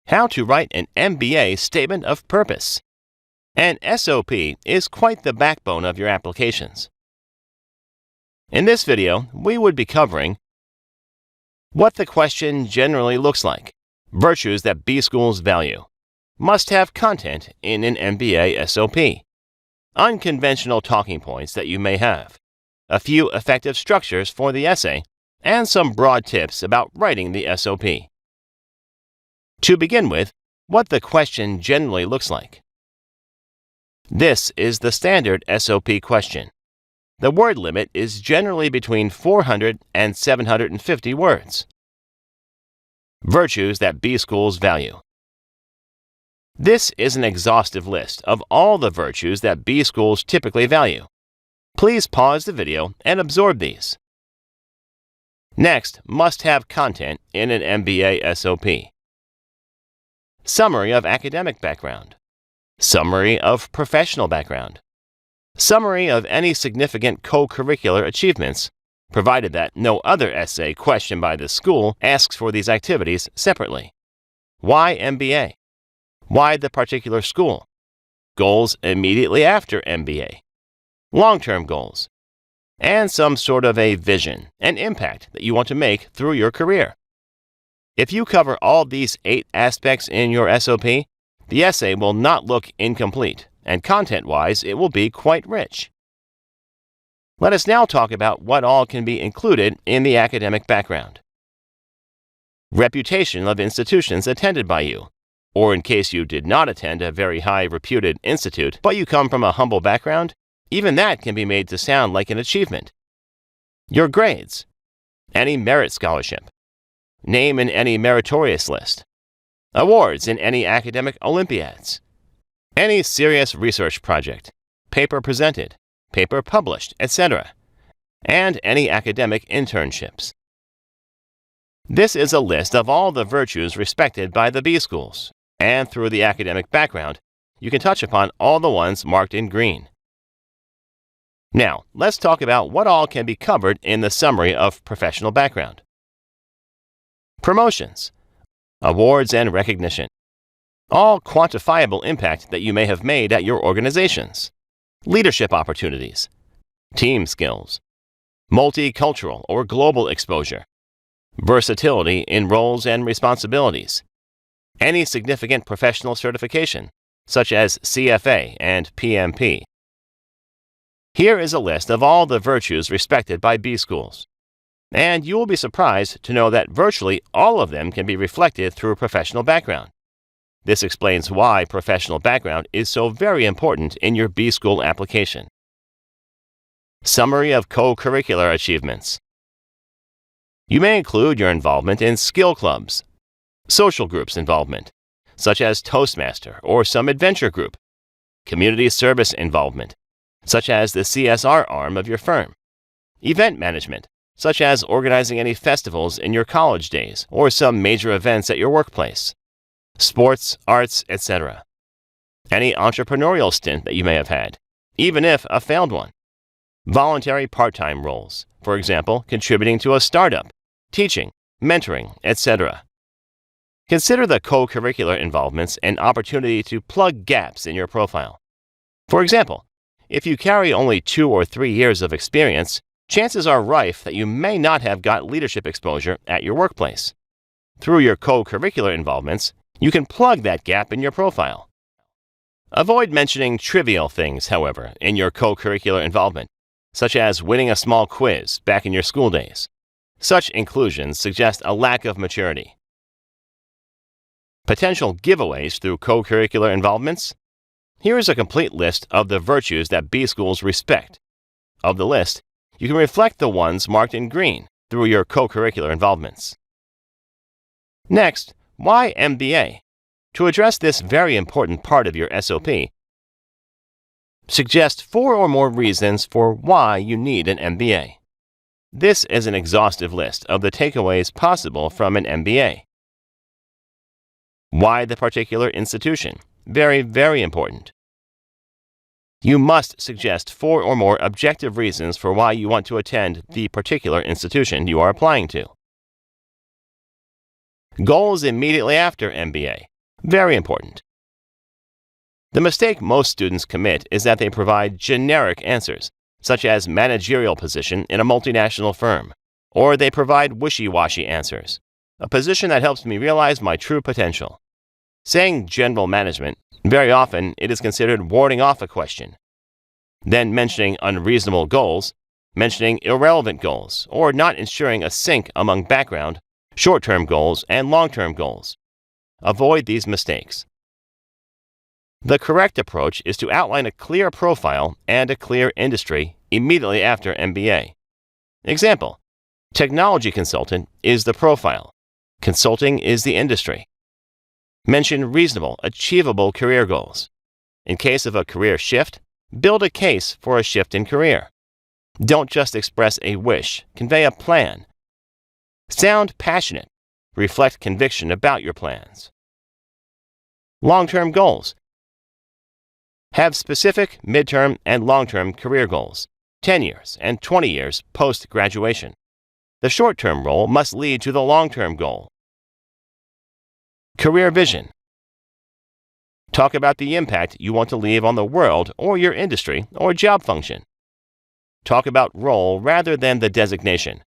How to write an MBA statement of purpose. An SOP is quite the backbone of your applications. In this video, we would be covering what the question generally looks like, virtues that B schools value, must-have content in an MBA SOP, unconventional talking points that you may have, a few effective structures for the essay, and some broad tips about writing the SOP. To begin with, what the question generally looks like. This is the standard SOP question. The word limit is generally between 400 and 750 words. Virtues that B schools value. This is an exhaustive list of all the virtues that B schools typically value. Please pause the video and absorb these. Next, must-have content in an MBA SOP. Summary of academic background. Summary of professional background. Summary of any significant co-curricular achievements, provided that no other essay questioned by the school asks for these activities separately. Why MBA? Why the particular school? Goals immediately after MBA. Long-term goals. And some sort of a vision and impact that you want to make through your career. If you cover all these 8 aspects in your SOP, the essay will not look incomplete, and content-wise, it will be quite rich. Let us now talk about what all can be included in the academic background. Reputation of institutions attended by you, or in case you did not attend a very high-reputed institute, but you come from a humble background, even that can be made to sound like an achievement. Your grades, any merit scholarship, name in any meritorious list, awards in any academic olympiads, any serious research project, paper presented, paper published, etc., and any academic internships. This is a list of all the virtues respected by the B schools, and through the academic background, you can touch upon all the ones marked in green. Now, let's talk about what all can be covered in the summary of professional background. Promotions, awards and recognition, all quantifiable impact that you may have made at your organizations, leadership opportunities, team skills, multicultural or global exposure, versatility in roles and responsibilities, any significant professional certification, such as CFA and PMP. Here is a list of all the virtues respected by B schools. And you will be surprised to know that virtually all of them can be reflected through professional background. This explains why professional background is so very important in your B school application. Summary of co-curricular achievements. You may include your involvement in skill clubs, social groups involvement, such as Toastmaster or some adventure group, community service involvement, such as the CSR arm of your firm, event management, such as organizing any festivals in your college days or some major events at your workplace, sports, arts, etc. Any entrepreneurial stint that you may have had, even if a failed one. Voluntary part-time roles, for example, contributing to a startup, teaching, mentoring, etc. Consider the co-curricular involvements an opportunity to plug gaps in your profile. For example, if you carry only 2 or 3 years of experience, chances are rife that you may not have got leadership exposure at your workplace. Through your co-curricular involvements, you can plug that gap in your profile. Avoid mentioning trivial things, however, in your co-curricular involvement, such as winning a small quiz back in your school days. Such inclusions suggest a lack of maturity. Potential giveaways through co-curricular involvements. Here is a complete list of the virtues that B schools respect. Of the list, you can reflect the ones marked in green through your co-curricular involvements. Next, why MBA? To address this very important part of your SOP, suggest 4 or more reasons for why you need an MBA. This is an exhaustive list of the takeaways possible from an MBA. Why the particular institution? Very, very important. You must suggest 4 or more objective reasons for why you want to attend the particular institution you are applying to. Goals immediately after MBA. Very important. The mistake most students commit is that they provide generic answers, such as managerial position in a multinational firm, or they provide wishy-washy answers, a position that helps me realize my true potential. Saying general management, very often it is considered warding off a question. Then mentioning unreasonable goals, mentioning irrelevant goals, or not ensuring a sync among background, short-term goals, and long-term goals. Avoid these mistakes. The correct approach is to outline a clear profile and a clear industry immediately after MBA. Example: technology consultant is the profile. Consulting is the industry. Mention reasonable, achievable career goals. In case of a career shift, build a case for a shift in career. Don't just express a wish, convey a plan. Sound passionate. Reflect conviction about your plans. Long-term goals. Have specific midterm and long-term career goals, 10 years and 20 years post-graduation. The short-term role must lead to the long-term goal. Career vision. Talk about the impact you want to leave on the world or your industry or job function. Talk about role rather than the designation.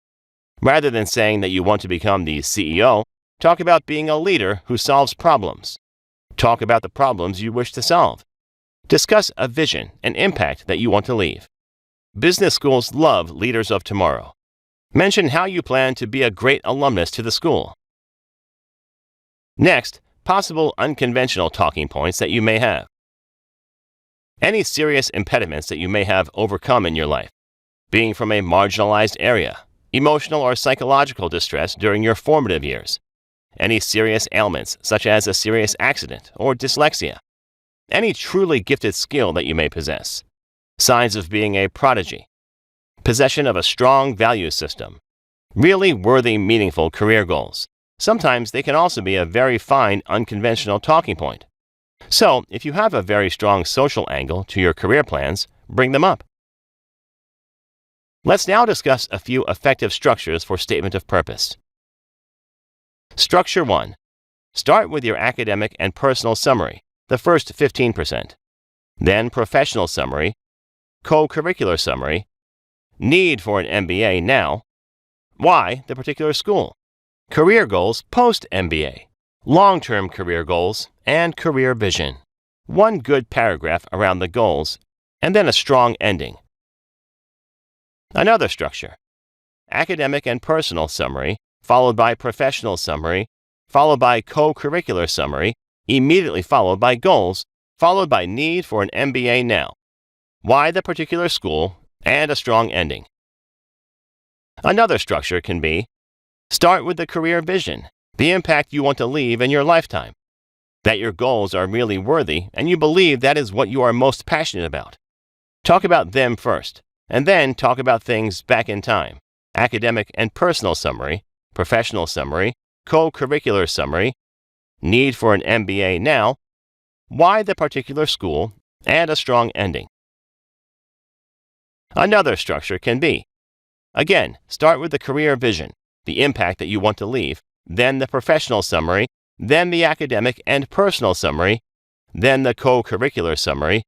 Rather than saying that you want to become the CEO, talk about being a leader who solves problems. Talk about the problems you wish to solve. Discuss a vision and impact that you want to leave. Business schools love leaders of tomorrow. Mention how you plan to be a great alumnus to the school. Next, possible unconventional talking points that you may have. Any serious impediments that you may have overcome in your life. Being from a marginalized area, emotional or psychological distress during your formative years. Any serious ailments such as a serious accident or dyslexia. Any truly gifted skill that you may possess. Signs of being a prodigy. Possession of a strong value system. Really worthy, meaningful career goals. Sometimes they can also be a very fine, unconventional talking point. So, if you have a very strong social angle to your career plans, bring them up. Let's now discuss a few effective structures for statement of purpose. Structure 1. Start with your academic and personal summary, the first 15%. Then professional summary, co-curricular summary, need for an MBA now, why the particular school, career goals post-MBA, long-term career goals, and career vision. One good paragraph around the goals, and then a strong ending. Another structure. Academic and personal summary, followed by professional summary, followed by co-curricular summary, immediately followed by goals, followed by need for an MBA now, why the particular school, and a strong ending. Another structure can be: start with the career vision, the impact you want to leave in your lifetime, that your goals are really worthy and you believe that is what you are most passionate about. Talk about them first, and then talk about things back in time: academic and personal summary, professional summary, co-curricular summary, need for an MBA now, why the particular school, and a strong ending. Another structure can be: again, start with the career vision, the impact that you want to leave, then the professional summary, then the academic and personal summary, then the co-curricular summary,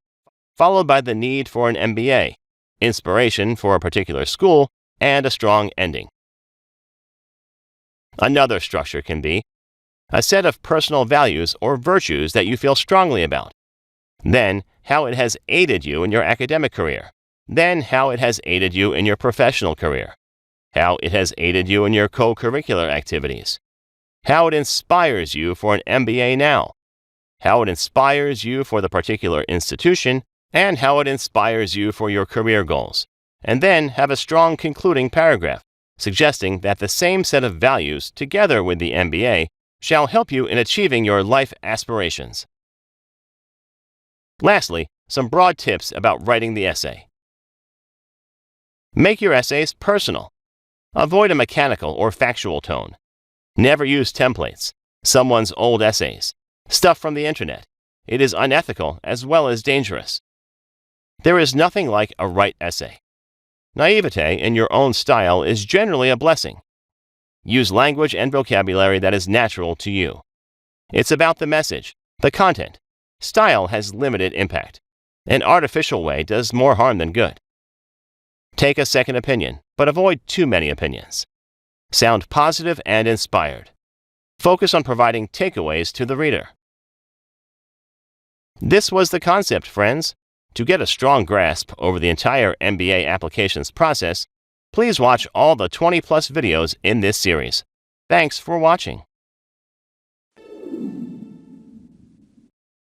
followed by the need for an MBA, inspiration for a particular school, and a strong ending. Another structure can be: a set of personal values or virtues that you feel strongly about. Then, how it has aided you in your academic career. Then, how it has aided you in your professional career. How it has aided you in your co-curricular activities. How it inspires you for an MBA now. How it inspires you for the particular institution, and how it inspires you for your career goals. And then have a strong concluding paragraph, suggesting that the same set of values, together with the MBA, shall help you in achieving your life aspirations. Lastly, some broad tips about writing the essay. Make your essays personal. Avoid a mechanical or factual tone. Never use templates, someone's old essays, stuff from the internet. It is unethical as well as dangerous. There is nothing like a right essay. Naivete in your own style is generally a blessing. Use language and vocabulary that is natural to you. It's about the message, the content. Style has limited impact. An artificial way does more harm than good. Take a second opinion, but avoid too many opinions. Sound positive and inspired. Focus on providing takeaways to the reader. This was the concept, friends. To get a strong grasp over the entire MBA applications process, please watch all the 20+ videos in this series. Thanks for watching.